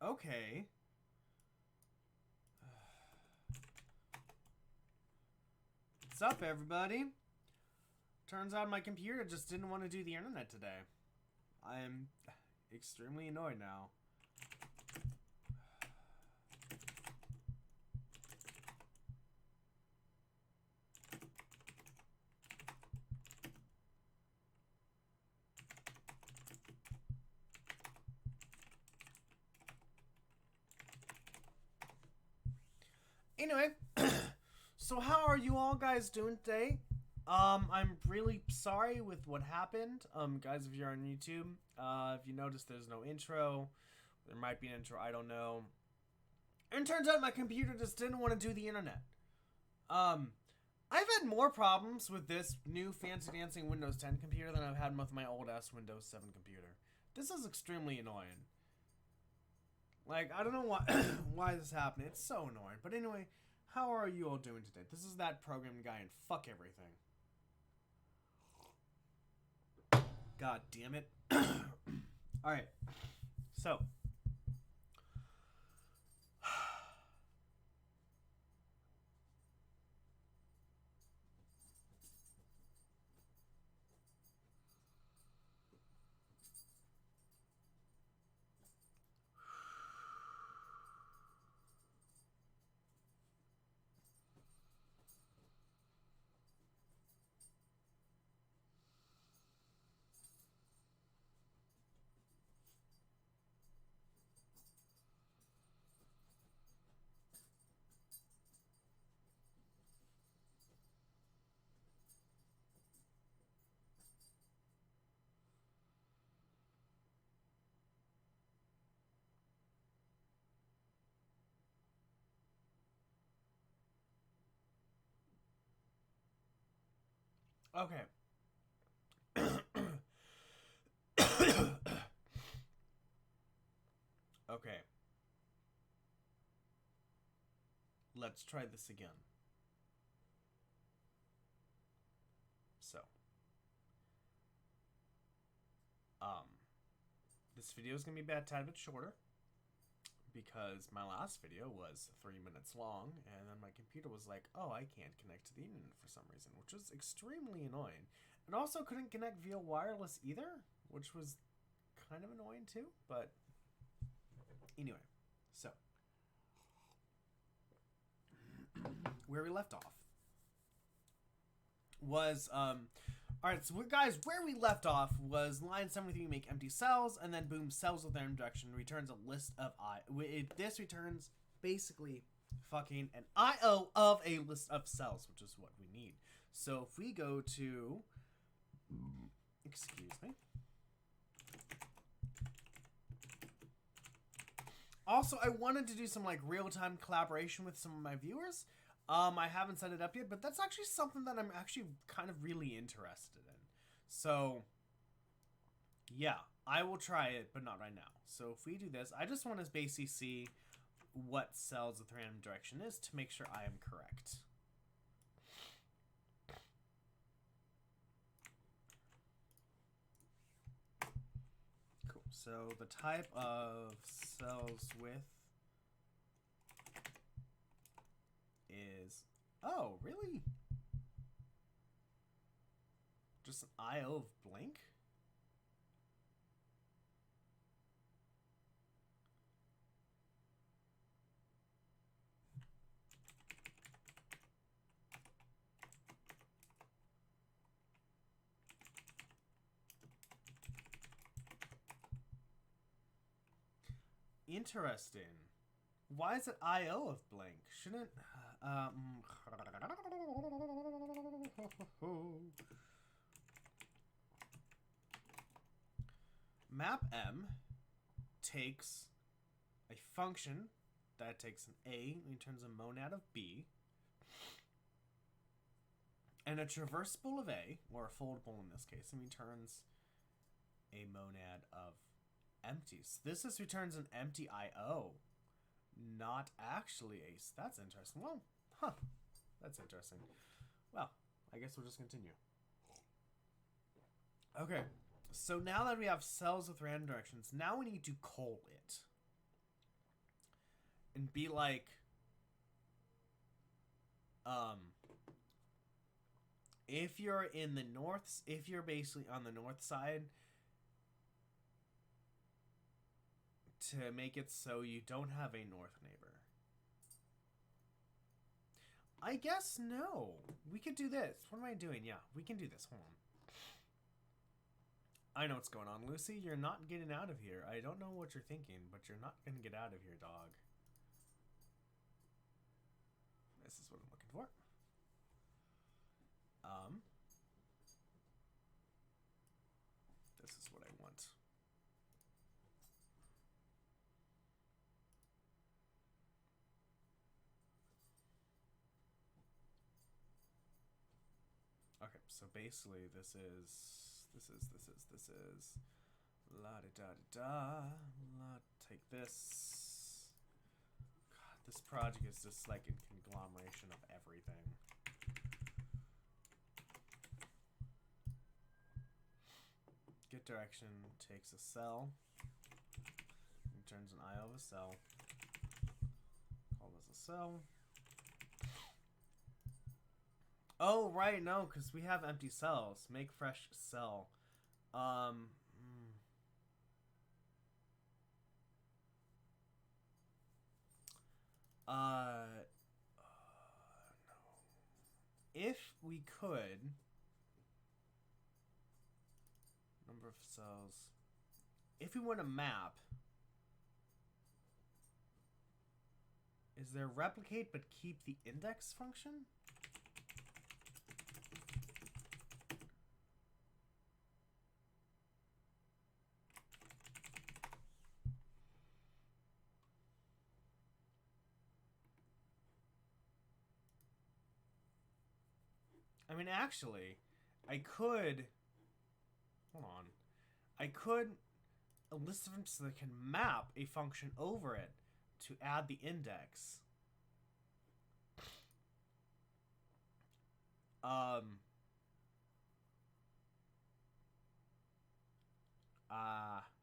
Okay. What's up, everybody? Turns out my computer just didn't want to do the internet today. I am extremely annoyed now. Anyway, so how are you all guys doing today? I'm really sorry with what happened. Guys, if you're on YouTube, if you notice there's no intro, there might be an intro, I don't know. And it turns out my computer just didn't want to do the internet. I've had more problems with this new fancy dancing Windows 10 computer than I've had with my old ass Windows 7 computer. This is extremely annoying. Like, I don't know why why this is happening. It's so annoying. But anyway, how are you all doing today? This is that programming guy and fuck everything. God damn it. Alright. So. Okay. Okay. Let's try this again. So. This video is going to be a tad bit shorter because my last video was 3 minutes long, and then my computer was like, oh, I can't connect to the internet for some reason, which was extremely annoying. It also couldn't connect via wireless either, which was kind of annoying too, but anyway, so where we left off was alright, so guys, where we left off was line 73, make empty cells, and then boom, cells with random direction returns a list of this returns basically fucking an IO of a list of cells, which is what we need. So if we go to, excuse me. Also, I wanted to do some like real-time collaboration with some of my viewers. I haven't set it up yet, but that's actually something that I'm actually kind of really interested in. So, yeah, I will try it, but not right now. So if we do this, I just want to basically see what cells with random direction is to make sure I am correct. Cool. So the type of cells with is, oh, really? Just an IO of blank? Interesting. Why is it IO of blank? Shouldn't map M takes a function that takes an A and returns a monad of B, and a traversable of A, or a foldable in this case, and returns a monad of empty. So this returns an empty IO. Not actually ace. That's interesting. Well, that's interesting. Well, I guess we'll just continue. Okay, so now that we have cells with random directions, now we need to call it. be like, if you're in the north, if you're basically on the north side, to make it so you don't have a north neighbor. I guess no. We could do this. What am I doing? Yeah, we can do this. Hold on. I know what's going on, Lucy. You're not getting out of here. I don't know what you're thinking, but you're not going to get out of here, dog. This is what I'm looking for. This is what I want. Okay, so basically this is la da da da da. Take this. God, this project is just like a conglomeration of everything. Get direction takes a cell, returns an IO of a cell. Call this a cell. Oh, right, no, because we have empty cells. Make fresh cell. No. If we could, number of cells. If we want to map, is there replicate but keep the index function? I mean, actually, I could... Hold on. I could... A list of functions that can map a function over it to add the index.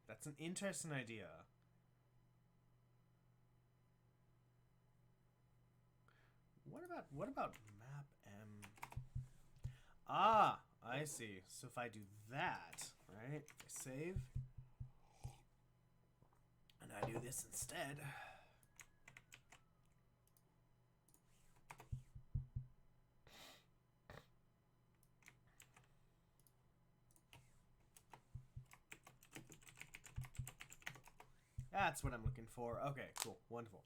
That's an interesting idea. What about map M? Ah, I see. So if I do that, right? I save. And I do this instead. That's what I'm looking for. Okay, cool. Wonderful.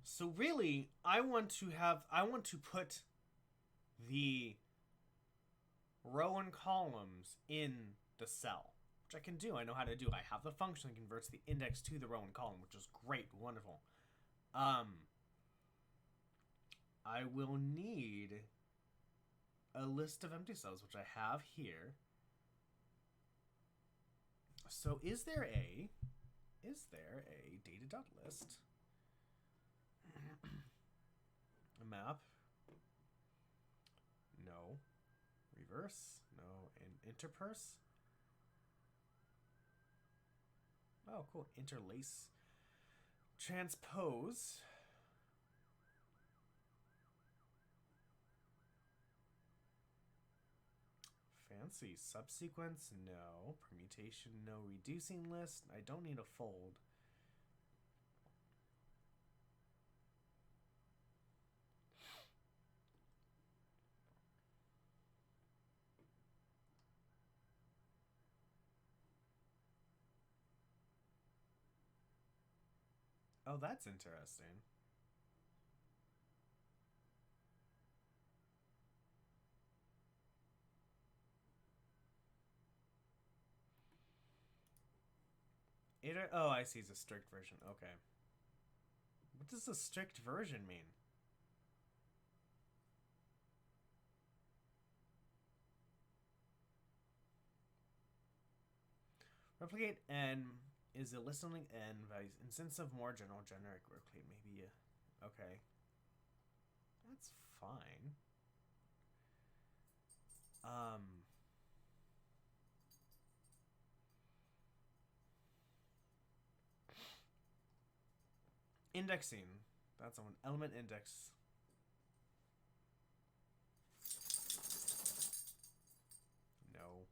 So really, I want to put the row and columns in the cell, which I can do. I know how to do. I have the function that converts the index to the row and column, which is great. Wonderful. I will need a list of empty cells, which I have here. So is there a data.list? A map? No. Reverse? No. And interperse? Oh, cool. Interlace. Transpose. Fancy. Subsequence? No. Permutation? No. Reducing list? I don't need a fold. Oh, that's interesting. Oh, I see. It's a strict version. Okay. What does a strict version mean? Replicate n is a list only n values. Instance of more general generic replicate. Maybe. Okay. That's fine. Indexing. That's on element index. No.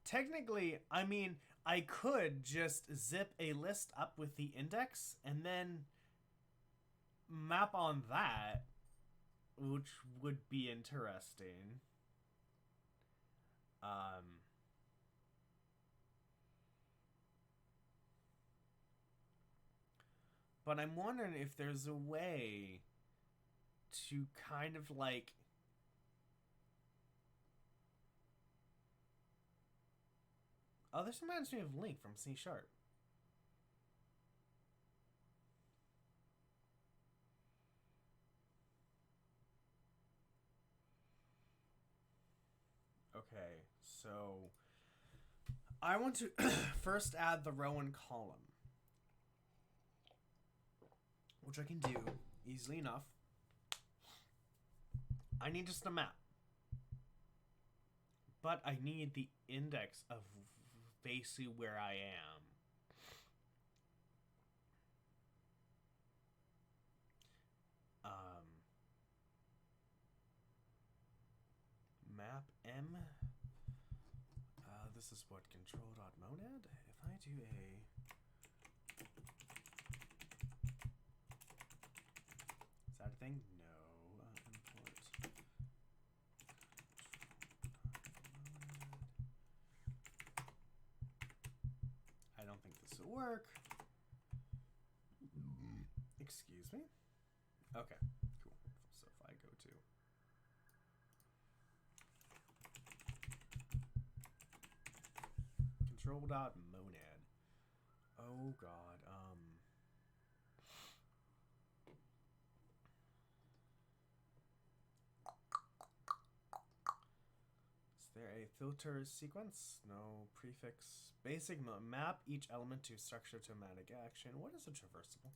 Technically, I mean, I could just zip a list up with the index and then map on that, which would be interesting. But I'm wondering if there's a way to kind of like... Oh, this reminds me of Link from C#. Okay, so I want to first add the row and column, which I can do easily enough. I need just a map, but I need the index of basically where I am. Map M. This is what control.monad. If I do a... Is that a thing? No. Import. I don't think this will work. Excuse me. Okay, cool. So if I go to... control.monad. Oh god. Is there a filter sequence? No. Prefix. Basic map each element to structure to automatic action. What is a traversable?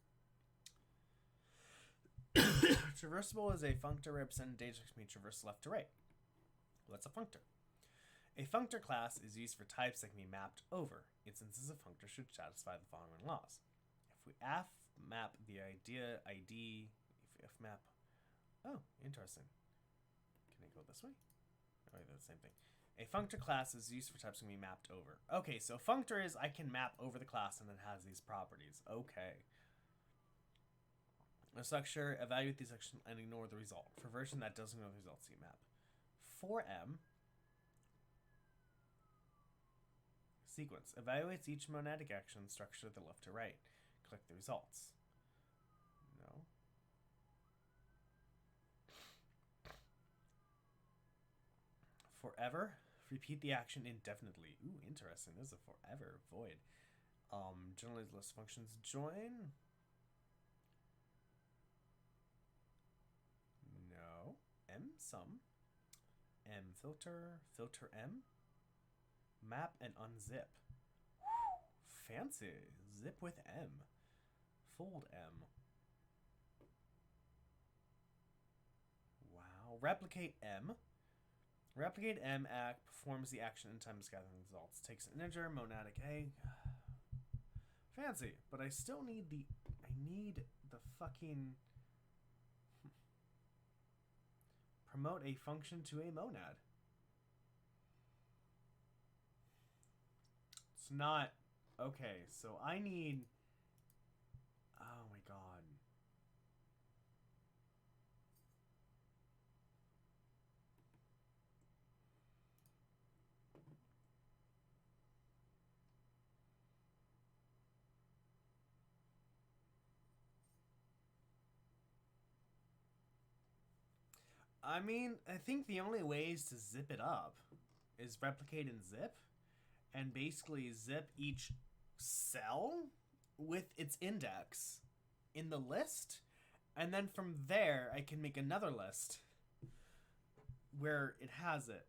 Traversable is a functor representing data can be traversed left to right. What's a functor? A functor class is used for types that can be mapped over. Instances of functor should satisfy the following laws. If we map the idea ID, if map... Oh, interesting. Can I go this way? Oh, they're the same thing. A functor class is used for types that can be mapped over. Okay, so functor is I can map over the class and it has these properties. Okay. A structure, evaluate the section and ignore the result. For version that doesn't know the results, you map. For M... Sequence. Evaluates each monadic action structure the left to right. Click the results. No. Forever. Repeat the action indefinitely. Ooh, interesting. This is a forever void. Generalize list functions. Join. No. M sum. M filter. Filter M. Map and unzip. Whew, fancy. Zip with M. Fold M. Wow. Replicate M. Replicate M act performs the action in time gathering results. Takes an integer, monadic A. Fancy. But I still need the... I need the fucking... Promote a function to a monad. It's not... Okay, so I need... Oh my god. I mean, I think the only ways to zip it up is replicate and zip. And basically zip each cell with its index in the list. And then from there, I can make another list where it has it.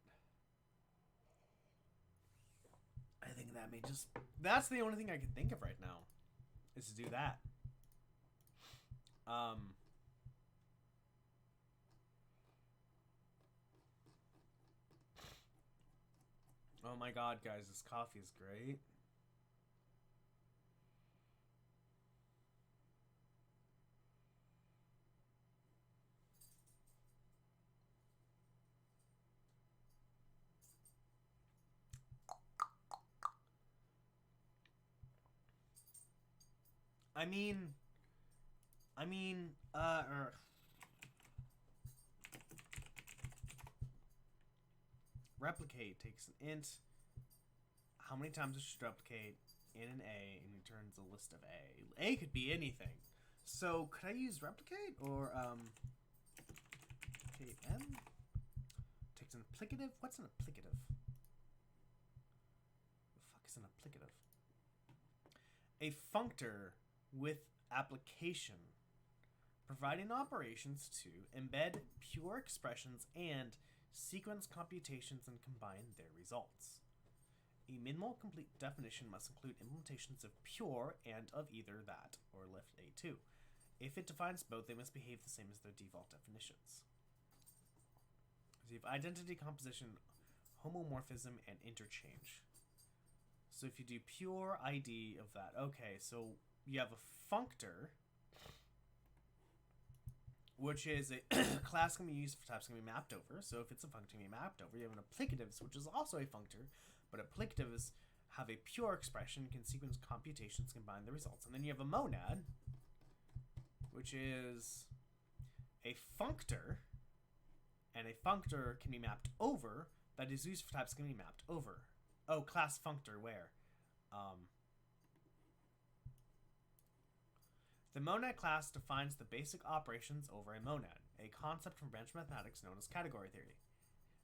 I think that may just... That's the only thing I can think of right now, is to do that. Oh my god, guys, this coffee is great. I mean, replicate takes an int. How many times it should replicate in an A and returns a list of A. A could be anything. So could I use replicate or KM? Takes an applicative. What's an applicative? The fuck is an applicative? A functor with application, providing operations to embed pure expressions and sequence computations and combine their results. A minimal complete definition must include implementations of pure and of either that, or left A2. If it defines both, they must behave the same as their default definitions. So you have identity composition, homomorphism, and interchange. So if you do pure ID of that, okay, so you have a functor, which is a class can be used for types can be mapped over. So if it's a functor can be mapped over, you have an applicatives, which is also a functor, but applicatives have a pure expression, can sequence computations, combine the results. And then you have a monad, which is a functor, and a functor can be mapped over, that is used for types can be mapped over. Oh, class functor, where? The monad class defines the basic operations over a monad, a concept from branch mathematics known as category theory.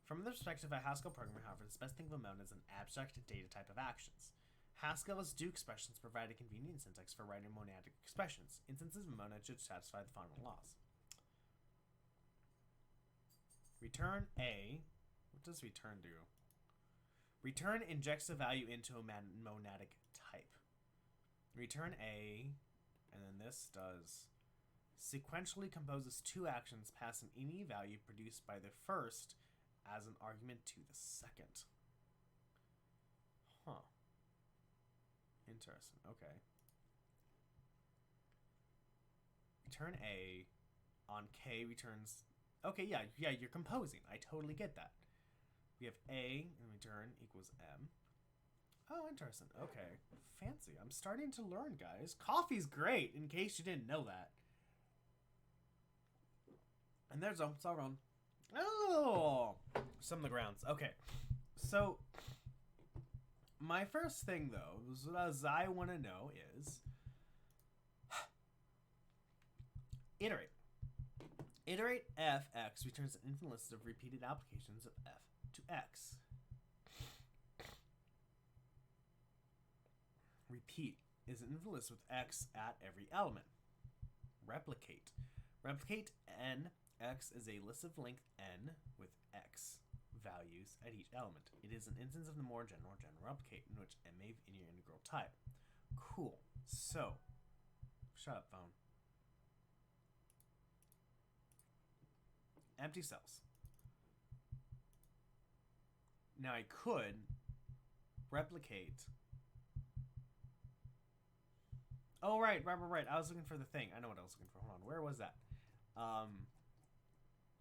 From the perspective of a Haskell programmer, however, it's best to think of a monad as an abstract data type of actions. Haskell's do expressions provide a convenient syntax for writing monadic expressions. Instances of a monad should satisfy the following laws. Return A. What does return do? Return injects a value into a monadic type. Return A, and then this does sequentially composes two actions passing any value produced by the first as an argument to the second. Huh. Interesting. Okay. Return A on K returns... Okay, yeah, you're composing. I totally get that. We have A in return equals M. Oh, interesting. Okay. Fancy. I'm starting to learn, guys. Coffee's great, in case you didn't know that. And there's Sauron. Oh! Some of the grounds. Okay. So, my first thing, though, as I want to know is... iterate. Iterate fx returns an infinite list of repeated applications of f to x. Repeat is an infinite list with x at every element. Replicate. Replicate nx is a list of length n with x values at each element. It is an instance of the more general replicate in which n may be in your integral type. Cool. So, shut up, phone. Empty cells. Now I could replicate. Oh, right. I was looking for the thing. I know what I was looking for. Hold on. Where was that?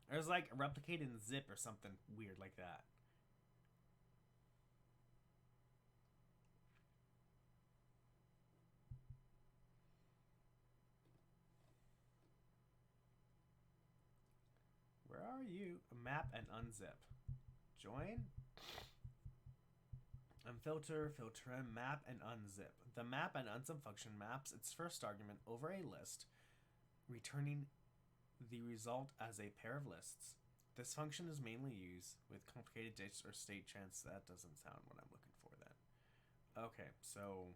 There's like a replicate in zip or something weird like that. Where are you? Map and unzip. Join. Unfilter, filter in, map and unzip. The map and unzip function maps its first argument over a list, returning the result as a pair of lists. This function is mainly used with complicated dates or state chants. That doesn't sound what I'm looking for then. Okay, so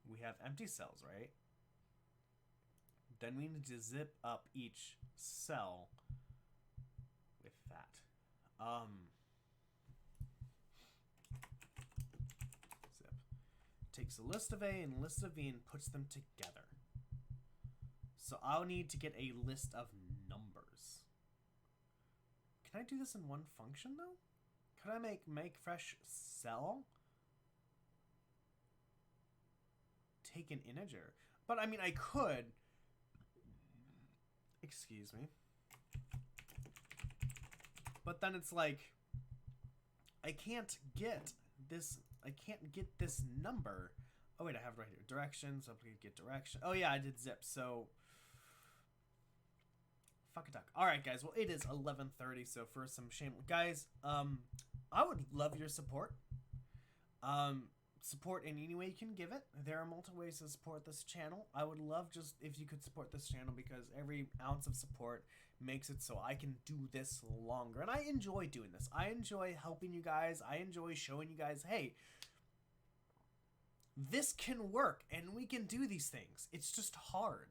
we have empty cells, right? Then we need to zip up each cell with that. Zip. Takes a list of A and a list of V and puts them together. So I'll need to get a list of numbers. Can I do this in one function though? Could I make fresh cell? Take an integer. But I mean I could. Excuse me. But then it's like I can't get this number Oh wait, I have it right here. Directions. So I get direction. Oh yeah, I did zip. So fuck a duck. All right, guys. Well, it is 11:30. So for some shame, guys, I would love your support. Support in any way you can give it. There are multiple ways to support this channel. I would love just if you could support this channel, because every ounce of support makes it so I can do this longer. And I enjoy doing this. I enjoy helping you guys. I enjoy showing you guys, hey, this can work and we can do these things. It's just hard.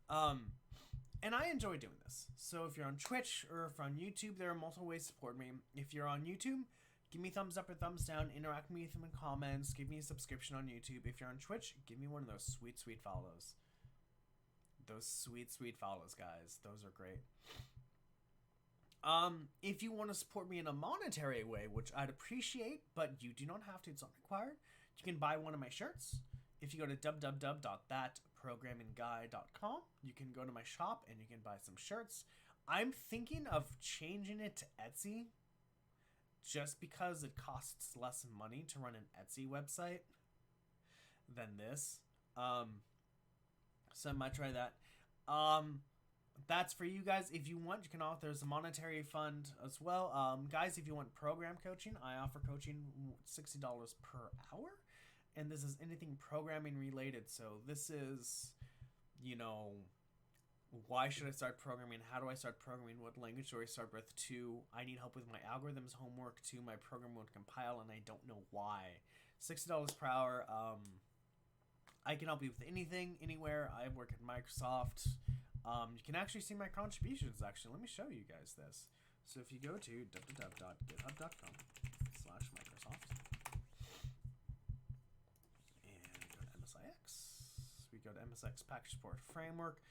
And I enjoy doing this. So if you're on Twitch or if you're on YouTube, there are multiple ways to support me. If you're on YouTube, give me a thumbs up or thumbs down. Interact with me in the comments. Give me a subscription on YouTube. If you're on Twitch, give me one of those sweet, sweet follows. Those sweet, sweet follows, guys. Those are great. If you want to support me in a monetary way, which I'd appreciate, but you do not have to, it's not required, you can buy one of my shirts. If you go to www.thatprogrammingguy.com, you can go to my shop and you can buy some shirts. I'm thinking of changing it to Etsy, just because it costs less money to run an Etsy website than this. So I might try that. That's for you guys. If you want, you can offer, there's a monetary fund as well. Guys, if you want program coaching, I offer coaching $60 per hour. And this is anything programming related. So this is, you know, why should I start programming? How do I start programming? What language do I start with? 2, I need help with my algorithms homework. 2, my program won't compile and I don't know why. $60 per hour. I can help you with anything, anywhere. I work at Microsoft. You can actually see my contributions, actually. Let me show you guys this. So if you go to www.github.com/Microsoft and go to MSIX, we go to MSX Package Support Framework.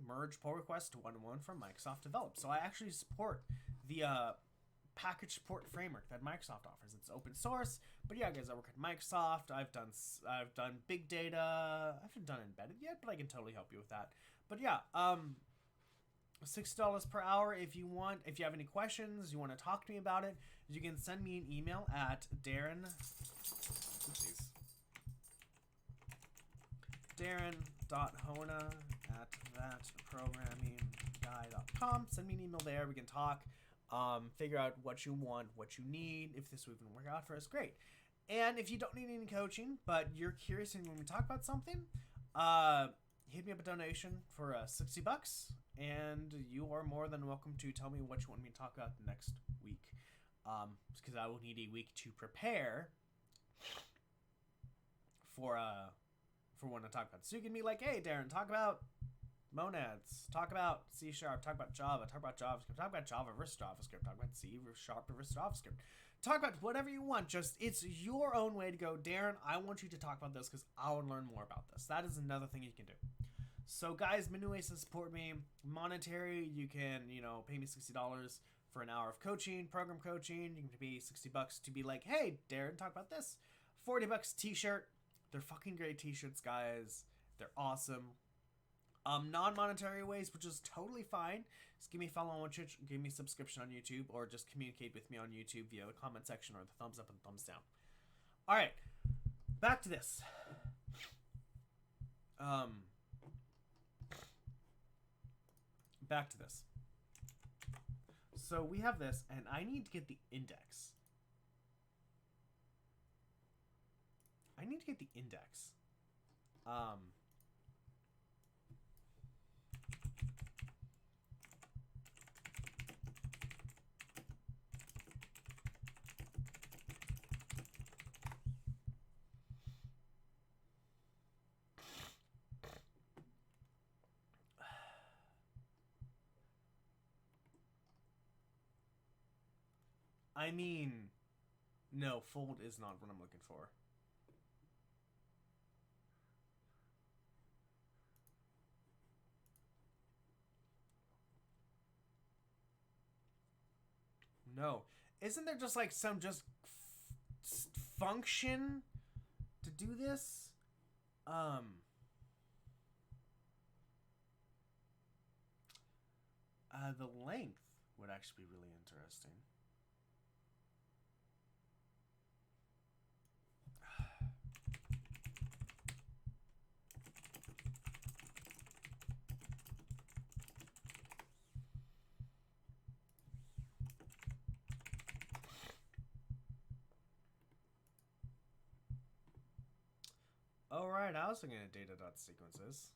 Merge pull request 1.1 from Microsoft developed. So I actually support the package support framework that Microsoft offers. It's open source, but yeah, guys, I work at Microsoft. I've done big data. I haven't done embedded yet, but I can totally help you with that. But yeah, $60 per hour. If you want, if you have any questions, you want to talk to me about it, you can send me an email at darren.hona@thatprogrammingguy.com. Send me an email there. We can talk. Figure out what you want, what you need. If this would even work out for us, great. And if you don't need any coaching, but you're curious and when we talk about something, hit me up a donation for $60, and you are more than welcome to tell me what you want me to talk about next week. Because I will need a week to prepare for when I talk about it. So you can be like, hey, Darren, talk about monads, talk about C#, talk about Java, talk about JavaScript, talk about Java versus JavaScript, talk about C Sharp versus JavaScript, talk about whatever you want. Just, it's your own way to go, Darren, I want you to talk about this because I want to learn more about this. That is another thing you can do. So guys, many ways to support me. Monetary, you can, pay me $60 for an hour of coaching, program coaching. You can pay $60 to be like, hey, Darren, talk about this. $40 t-shirt. They're fucking great t-shirts, guys. They're awesome. Non-monetary ways, which is totally fine. Just give me a follow on Twitch, give me a subscription on YouTube, or just communicate with me on YouTube via the comment section or the thumbs up and thumbs down. All right, back to this. Back to this. So we have this, and I need to get the index. No, fold is not what I'm looking for. No. Isn't there just like some function to do this? The length would actually be really interesting. Oh, right. I was looking at data.sequences.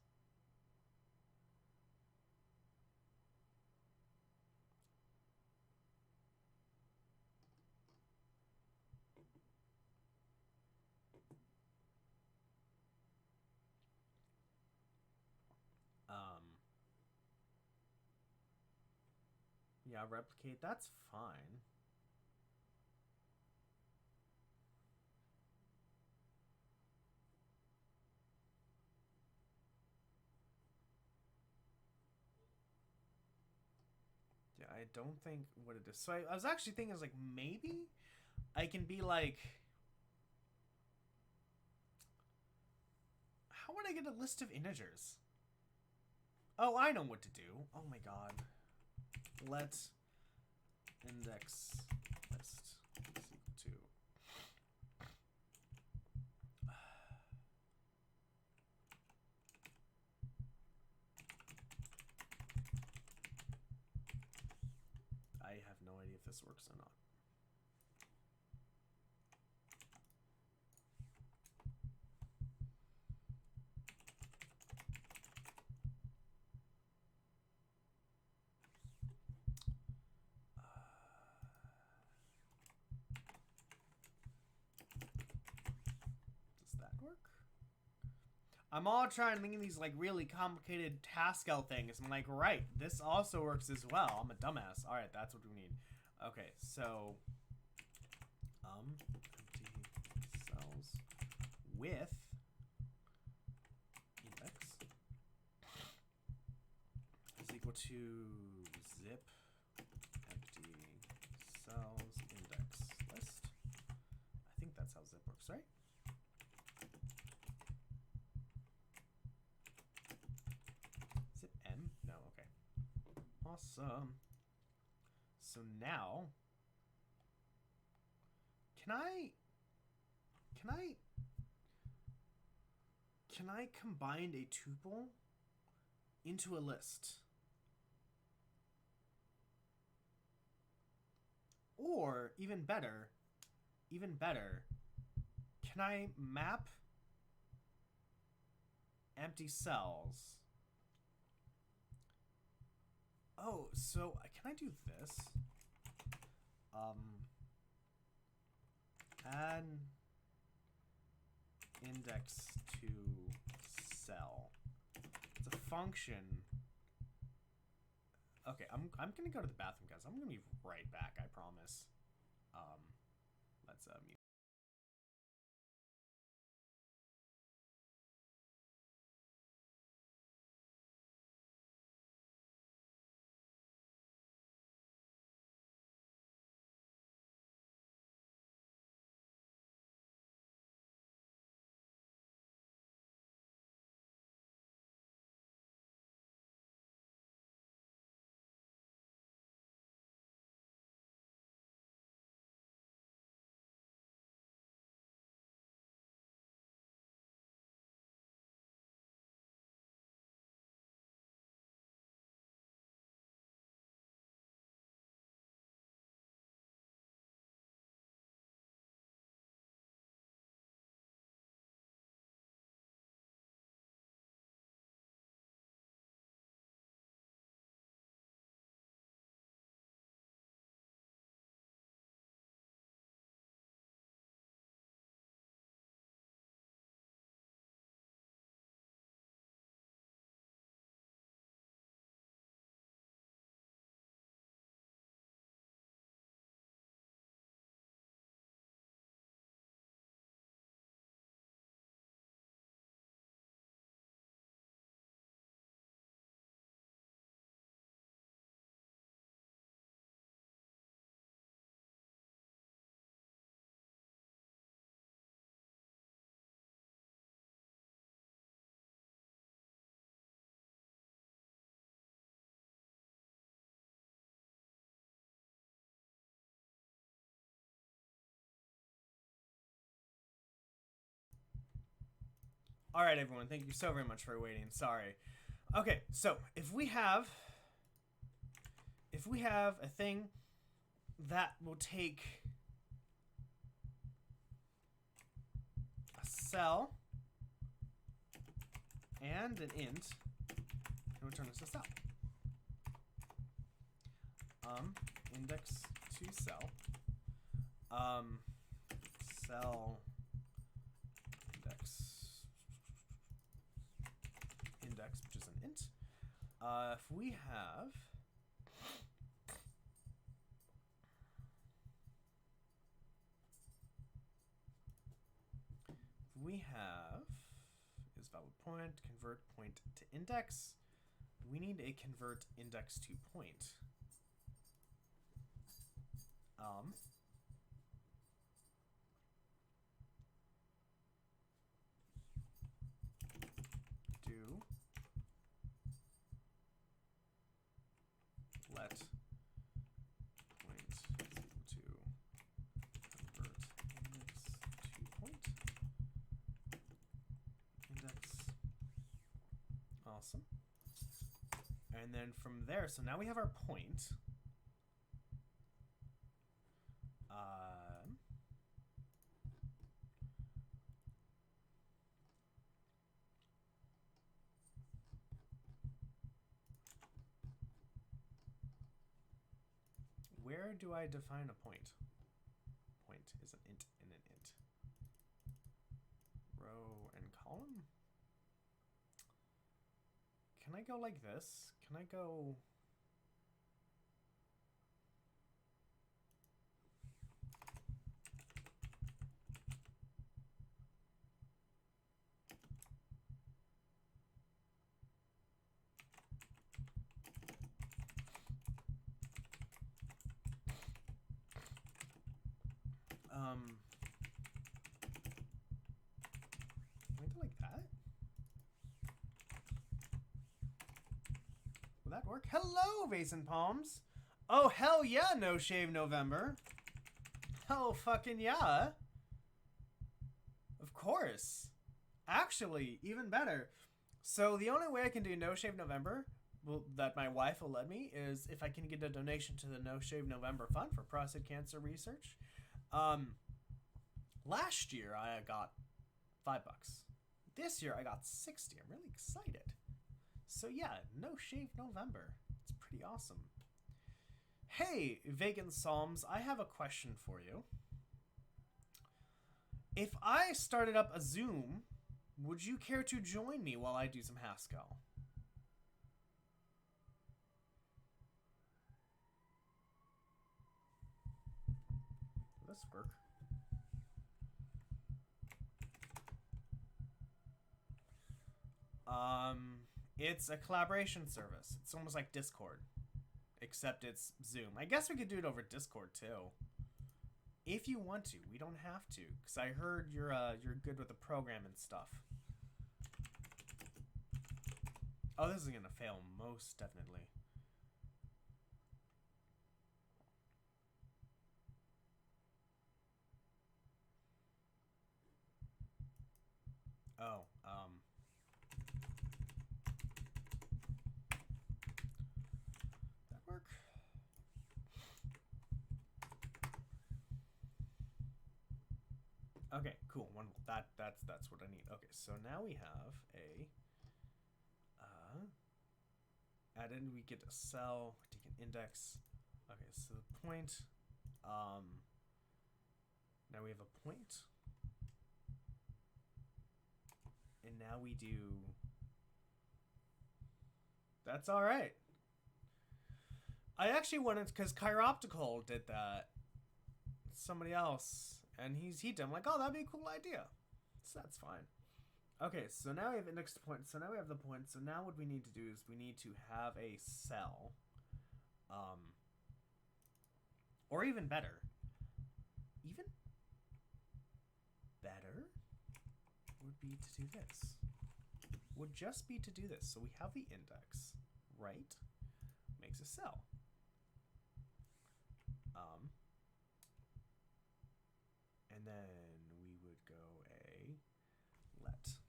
Yeah, replicate. That's fine. Yeah, I don't think what it is. So I was actually thinking, like, maybe I can be like, how would I get a list of integers? Oh, I know what to do. Oh my god. Let index list is equal to. I have no idea if this works or not. Does that work? I'm all trying to think of these like really complicated Haskell things. I'm like, right, this also works as well. I'm a dumbass. All right, that's what we need. Okay, so empty cells with index is equal to zip empty cells index list. I think that's how zip works, right? Zip m? No, okay. Awesome. So now, can I combine a tuple into a list? Or even better, can I map empty cells? Oh, so can I do this? Add index to cell. It's a function. Okay, I'm gonna go to the bathroom, guys. I'm gonna be right back. I promise. Let's mute. All right, everyone. Thank you so very much for waiting. Sorry. Okay, so if we have a thing that will take a cell and an int, and return us a cell. Index to cell. Cell index, which is an int. If we have is valid point, convert point to index. We need a convert index to point. Do let point is equal to convert index to point. Index. Awesome. And then from there, so now we have our point. Where do I define a point? Point is an int and an int. Row and column? Can I go like this? Can I go... Can I go like that? Will that work? Hello, Vase and Palms. Oh, hell yeah, No Shave November. Hell fucking yeah. Of course. Actually, even better. So the only way I can do No Shave November, well, that my wife will let me, is if I can get a donation to the No Shave November Fund for prostate cancer research. Last year I got $5. This year I got 60. I'm really excited. So yeah, No Shave November. It's pretty awesome. Hey, Vegan Psalms, I have a question for you. If I started up a Zoom, would you care to join me while I do some Haskell? Will this work? It's a collaboration service. It's almost like Discord, except it's Zoom. I guess we could do it over Discord too, if you want to. We don't have to, because I heard you're good with the program and stuff. Oh, this is gonna fail most definitely. Oh, that work? Okay, cool. That's what I need. Okay, so now we have a add in. We get a cell. Take an index. Okay, so the point. Now we have a point. And now we do... That's alright. I actually wanted... Because Chiroptical did that. Somebody else. And he did. I'm like, oh, that'd be a cool idea. So that's fine. Okay, so now we have index to point. So now we have the point. So now what we need to do is we need to have a cell. Or even better. Even better would be to do this. Would just be to do this. So we have the index, right? Makes a cell. And then we would go a let cell.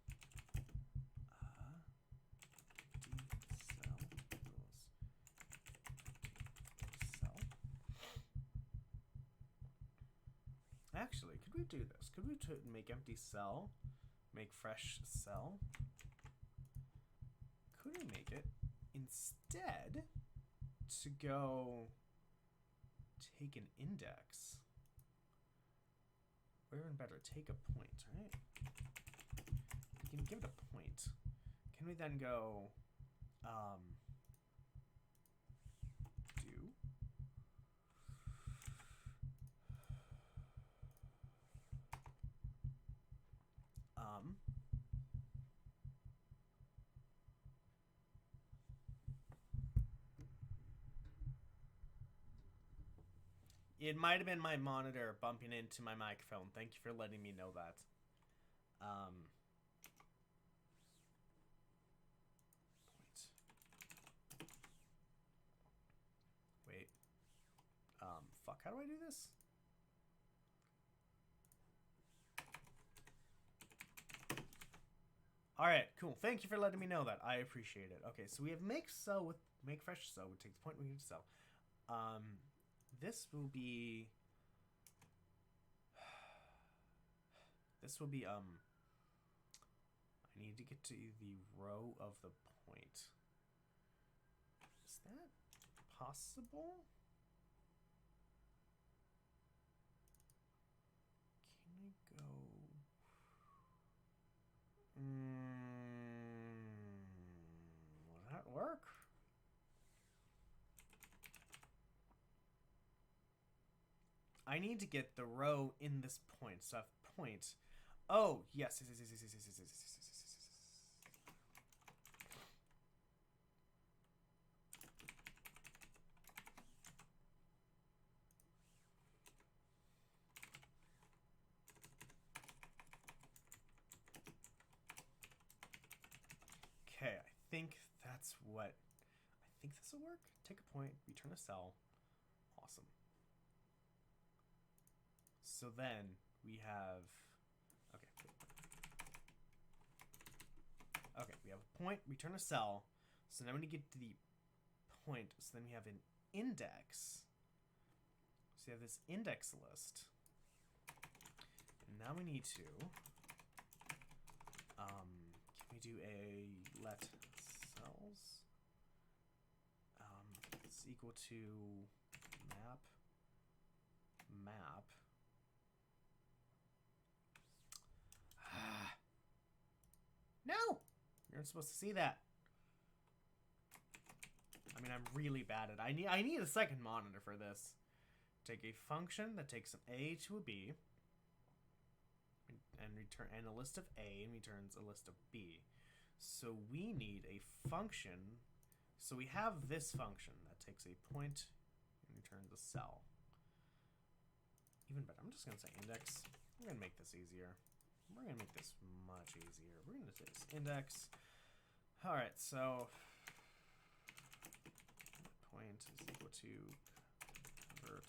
Actually, could we do this? Could we make empty cell, make fresh cell? could we make it instead to go take an index? Or even better, take a point, right? We can give it a point. Can we then go do It might have been my monitor bumping into my microphone. Thank you for letting me know that. Point. Wait. Fuck, how do I do this? Alright, cool. Thank you for letting me know that. I appreciate it. Okay, so we have make cell with make fresh cell. We take the point we need to sell. This will be I need to get to the row of the point. Is that possible? Can I go? Will that work? I need to get the row in this point. So I have point. Oh, yes. Okay, I think that's what... I think this will work. Take a point, return a cell. Awesome. So then we have... Okay, we have a point, return a cell. So now we need to get to the point. So then we have an index. So we have this index list. And now we need to... can we do a let cells? It's equal to map. No! You're supposed to see that. I mean, I'm really bad at it. I need a second monitor for this. Take a function that takes an A to a B and a list of A and returns a list of B. So we need a function. So we have this function that takes a point and returns a cell. Even better, I'm just going to say index. I'm going to make this easier. We're going to make this much easier. We're going to say this index. All right, so point is equal to convert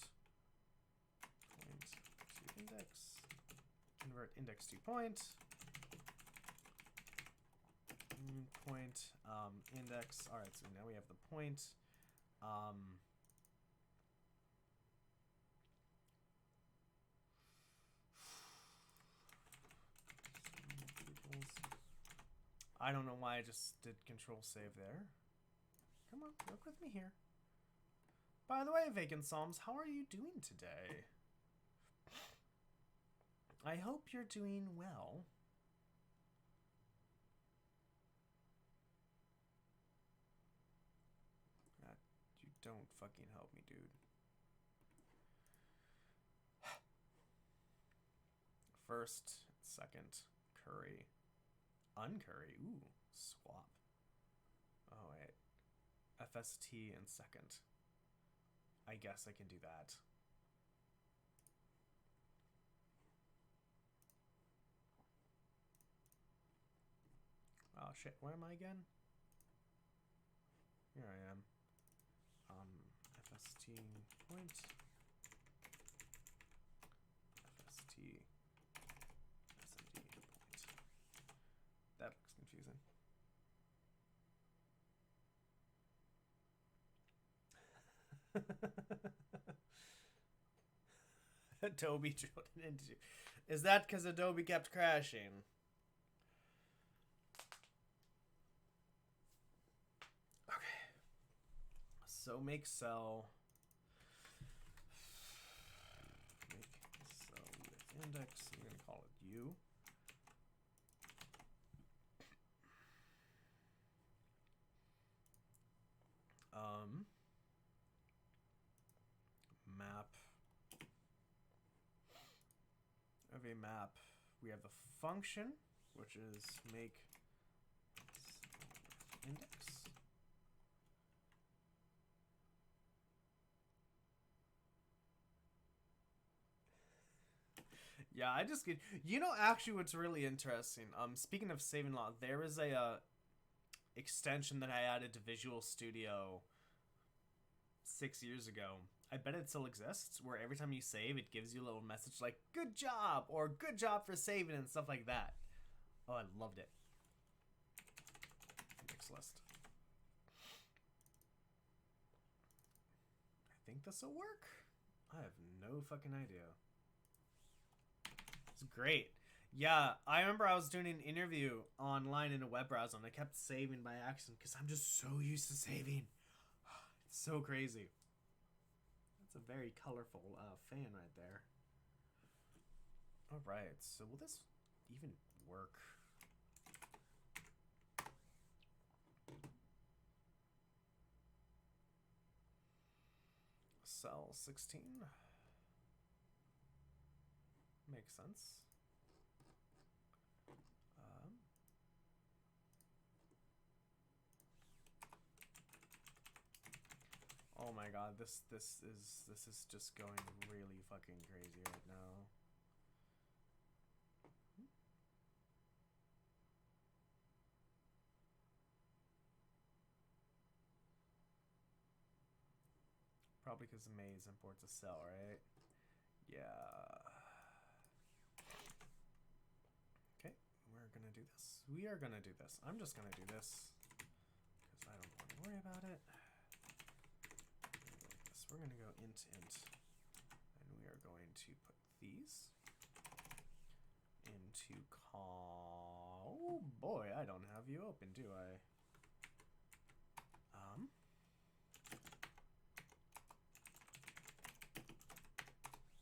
point to index. Convert index to point. Point index. All right, so now we have the point. I don't know why I just did control save there. Come on, work with me here. By the way, Vacant Psalms, how are you doing today? I hope you're doing well. You don't fucking help me, dude. First, second, curry. Uncurry. Ooh, swap. Oh, wait. FST in second. I guess I can do that. Oh, shit. Where am I again? Here I am. FST point. FST SMD point. That looks confusing. Adobe drilled it into. Is that because Adobe kept crashing? So make cell. Make cell with index. I'm gonna call it U. Map of a map. We have the function, which is make index. Yeah, I just get, you know, actually what's really interesting, speaking of saving log, there is a extension that I added to Visual Studio 6 years ago. I bet it still exists, where every time you save, it gives you a little message like, good job, or good job for saving, and stuff like that. Oh, I loved it. Index list. I think this will work. I have no fucking idea. It's great. Yeah, I remember I was doing an interview online in a web browser, and I kept saving by accident, because I'm just so used to saving. It's so crazy. That's a very colorful fan right there. Alright, so will this even work? Cell 16. Makes sense. Oh my god, this is just going really fucking crazy right now. Probably because maze imports a cell, right? Yeah. Okay, we're gonna do this. We are gonna do this. I'm just gonna do this because I don't want to worry about it. We're gonna go int, and we are going to put these into call. Oh boy, I don't have you open, do I?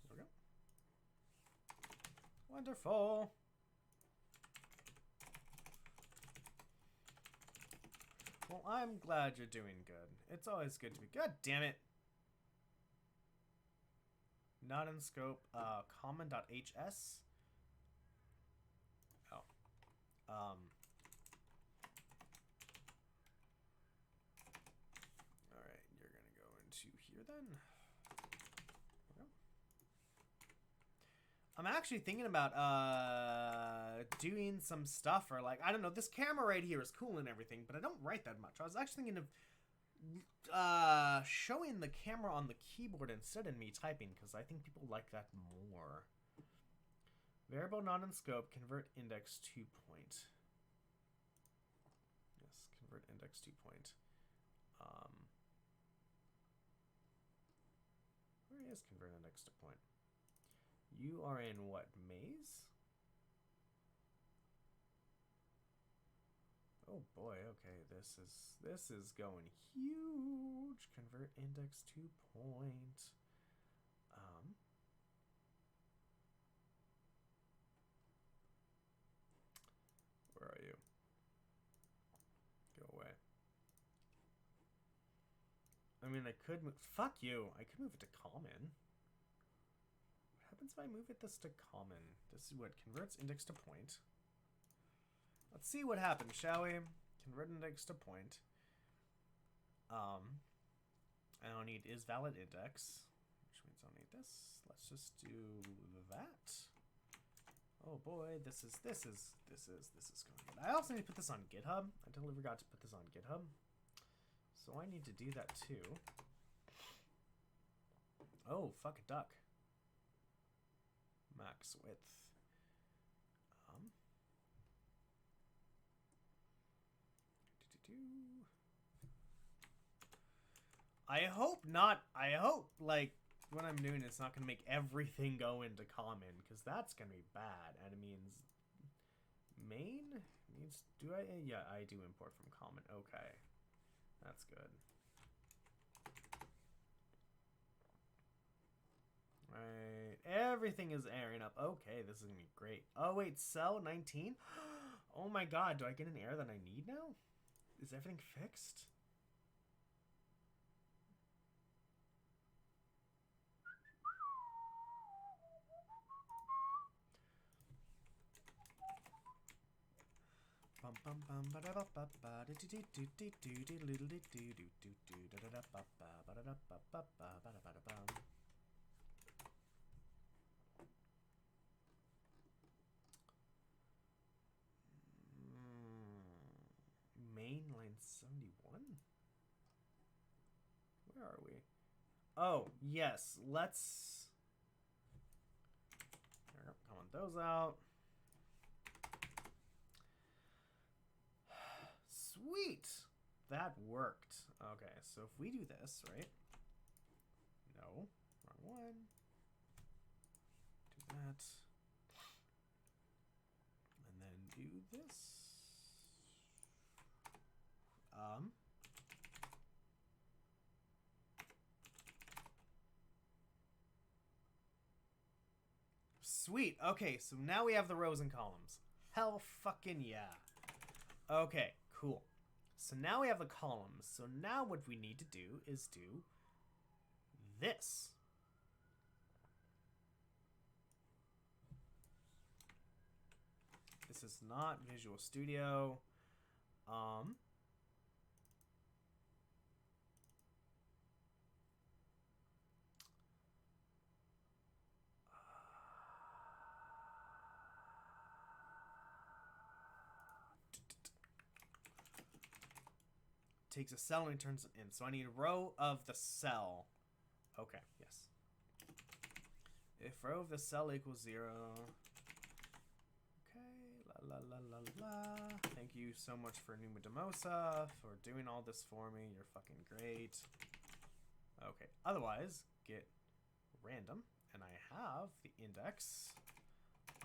There we go. Wonderful. Well, I'm glad you're doing good. It's always good to be. God damn it. Not in scope. Common.hs. Oh. Alright, you're gonna go into here then. Okay. I'm actually thinking about doing some stuff, or like, I don't know, this camera right here is cool and everything, but I don't write that much. I was actually thinking of showing the camera on the keyboard instead of me typing, because I think people like that more. Variable not in scope, convert index to point. Yes, convert index to point. Where is convert index to point? You are in what, maze? Oh boy, okay, this is going huge. Convert index to point. Where are you? Go away. I mean, I could move. Fuck you. I could move it to common. What happens if I move it this to common? This is what converts index to point. Let's see what happens, shall we? Convert index to point. I don't need is valid index, which means I don't need this. Let's just do that. Oh boy, this is going good. I also need to put this on GitHub. I totally forgot to put this on GitHub. So I need to do that too. Oh, fuck a duck. Max width. I hope not. I hope, like, what I'm doing is not going to make everything go into common, because that's going to be bad. And it means main needs, do I? Yeah, I do import from common. Okay. That's good. Right. Everything is airing up. Okay, this is going to be great. Oh, wait. Cell 19? Oh my god. Do I get an error that I need now? Is everything fixed? Mainline 71? Where are we? Oh, yes. Let's... Come on, those out. Sweet! That worked. Okay, so if we do this, right? No. Wrong one. Do that. And then do this. Sweet. Okay, so now we have the rows and columns. Hell fucking yeah. Okay, cool. So now we have the columns. So now what we need to do is do this. This is not Visual Studio. Takes a cell and turns it in. So I need a row of the cell. Okay, yes. If row of the cell equals 0. Okay, la la la la la. Thank you so much for Numa Demosa for doing all this for me. You're fucking great. Okay, otherwise, get random. And I have the index.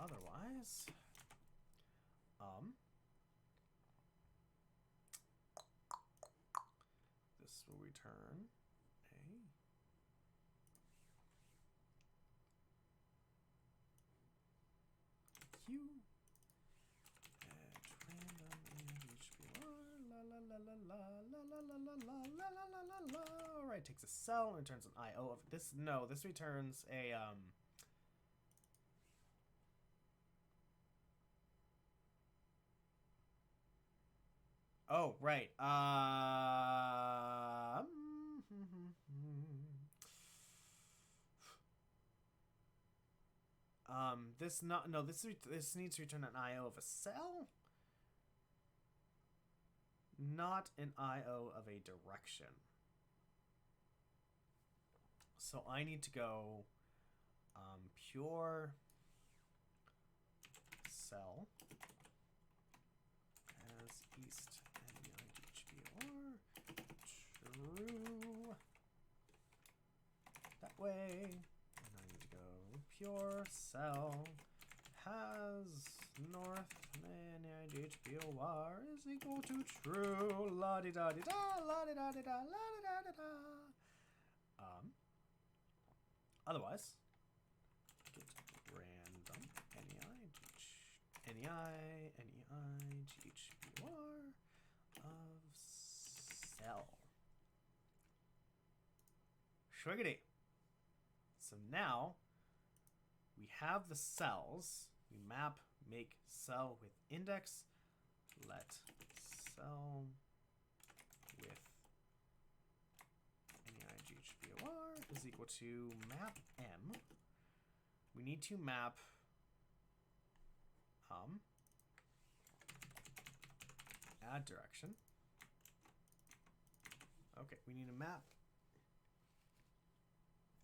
Otherwise, this will return a Q at random and HBR la la la la la la la la la la la la la la. All right, takes a cell and returns an IO of this. No, this returns a Oh, right. This not no. This needs to return an IO of a cell, not an IO of a direction. So I need to go pure cell as east HBR true that way, and I need to go pure cell has north HBOR is equal to true la di da di da la di da di da la di da di da. Otherwise, get random NEI GHBR of cell. Shwiggity. So now we have the cells. We map make cell with index. Let cell with NEI GHBR is equal to map M. We need to map add direction. Okay, we need to map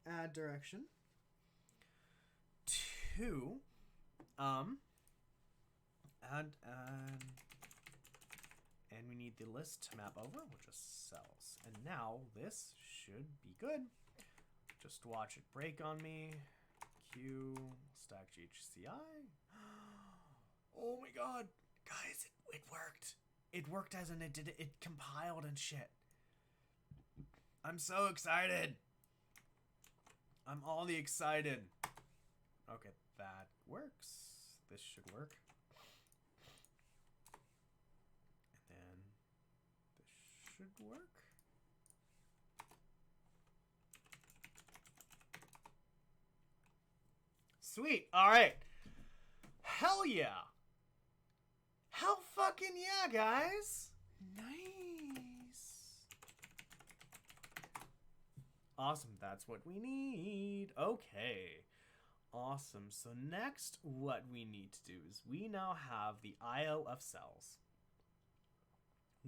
add direction to add and we need the list to map over, which is cells. And now this should be good. Just watch it break on me. Q stack GHCI. Oh my god, guys, it worked. It worked as in it did it compiled and shit. I'm so excited. I'm all the excited. Okay, that works. This should work. And then this should work. Sweet. All right. Hell yeah. Hell fucking yeah, guys. Nice. Awesome. That's what we need. Okay. Awesome. So next, what we need to do is we now have the IO of cells.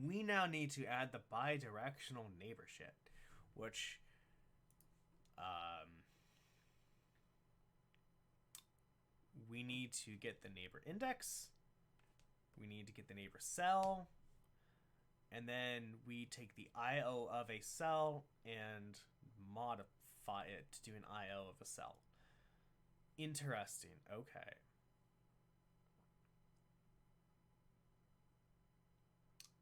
We now need to add the bi-directional neighbor shit, which we need to get the neighbor index. We need to get the neighbor cell. And then we take the IO of a cell and modify it to do an IO of a cell. Interesting. Okay.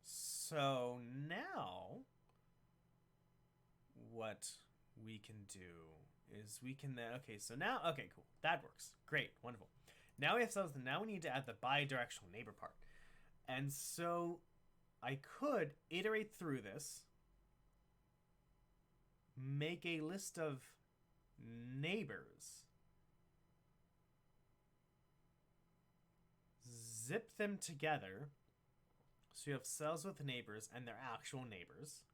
So now what we can do is we can then, okay, so now, okay, cool. That works. Great. Wonderful. Now we have cells, now we need to add the bi-directional neighbor part. And so I could iterate through this, make a list of neighbors, zip them together, so you have cells with neighbors and their actual neighbors,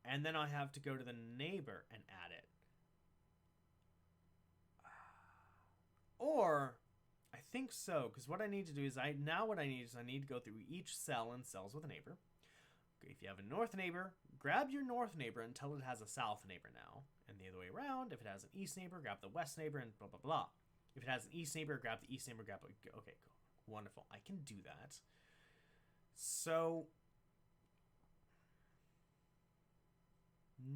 and then I have to go to the neighbor and add it. Or, I think so, because what I need to do is, I need to go through each cell in cells with a neighbor. Okay, if you have a north neighbor, grab your north neighbor until it has a south neighbor now. And the other way around, if it has an east neighbor, grab the west neighbor, and blah, blah, blah. If it has an east neighbor, grab the east neighbor, okay, cool. Wonderful. I can do that. So,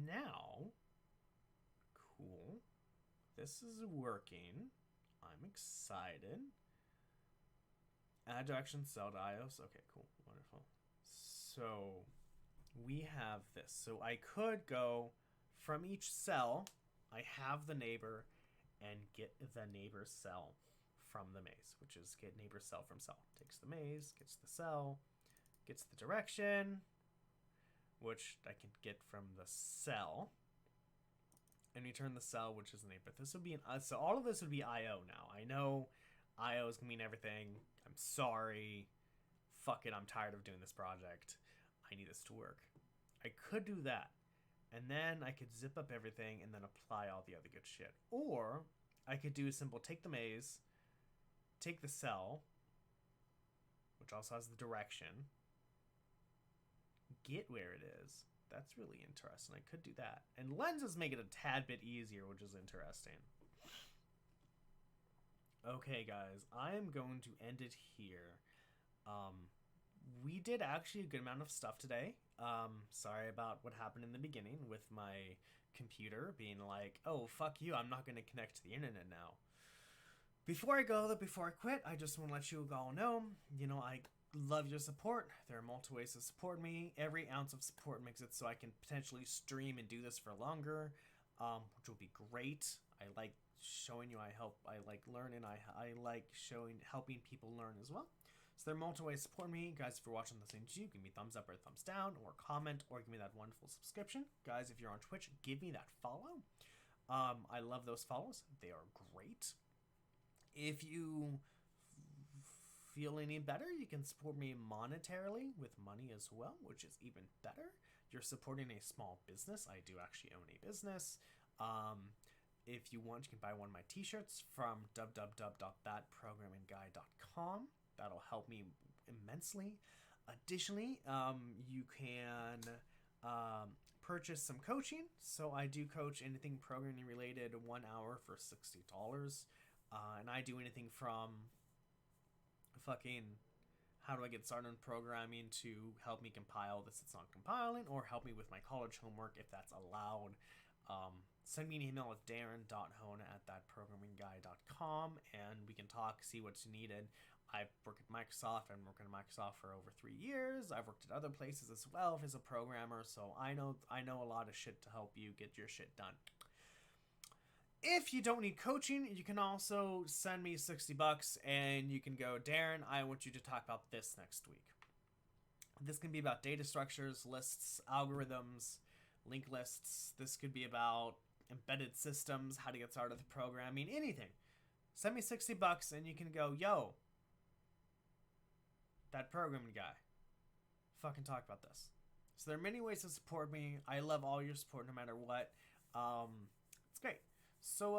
now, cool. This is working. I'm excited. Add direction cell to IOs. Okay, cool. Wonderful. So we have this. So I could go from each cell. I have the neighbor and get the neighbor cell from the maze, which is get neighbor cell from cell. Takes the maze, gets the cell, gets the direction, which I can get from the cell. And return the cell, which is the neighbor. This would be so all of this would be IO now. I know IO is gonna mean everything. I'm sorry. Fuck it, I'm tired of doing this project. I need this to work. I could do that. And then I could zip up everything and then apply all the other good shit. Or I could do a simple take the maze, take the cell, which also has the direction, get where it is. That's really interesting. I could do that. And lenses make it a tad bit easier, which is interesting. Okay, guys. I am going to end it here. We did actually a good amount of stuff today. Sorry about what happened in the beginning with my computer being like, oh, fuck you, I'm not going to connect to the internet now. Before I quit, I just want to let you all know, I love your support. There are multiple ways to support me. Every ounce of support makes it so I can potentially stream and do this for longer, which will be great. I like showing you. I like learning. I like helping people learn as well. So there are multiple ways to support me. Guys, if you're watching this thing, give me a thumbs up or a thumbs down, or comment, or give me that wonderful subscription. Guys, if you're on Twitch, give me that follow. I love those follows. They are great. If you feel any better, you can support me monetarily with money as well, which is even better. You're supporting a small business. I do actually own a business. If you want, you can buy one of my t-shirts from www.thatprogrammingguy.com. That'll help me immensely. Additionally, you can purchase some coaching. So I do coach anything programming related, 1 hour for $60. And I do anything from fucking how do I get started in programming to help me compile this that's not compiling, or help me with my college homework if that's allowed. Send me an email at darren.hone@thatprogrammingguy.com and we can talk, see what's needed. I've worked at Microsoft. I've been working at Microsoft for over 3 years. I've worked at other places as well as a programmer, so I know a lot of shit to help you get your shit done. If you don't need coaching, you can also send me $60 and you can go, Darren, I want you to talk about this next week. This can be about data structures, lists, algorithms, linked lists. This could be about embedded systems, how to get started with programming, anything. Send me $60 and you can go, yo, that programming guy, fucking talk about this. So there are many ways to support me. I love all your support no matter what. It's great. So,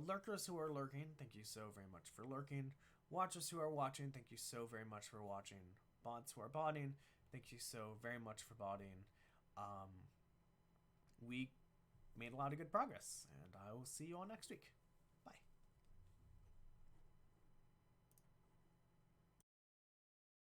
lurkers who are lurking, thank you so very much for lurking. Watchers who are watching, thank you so very much for watching. Bots who are botting, thank you so very much for botting. We made a lot of good progress, and I will see you all next week.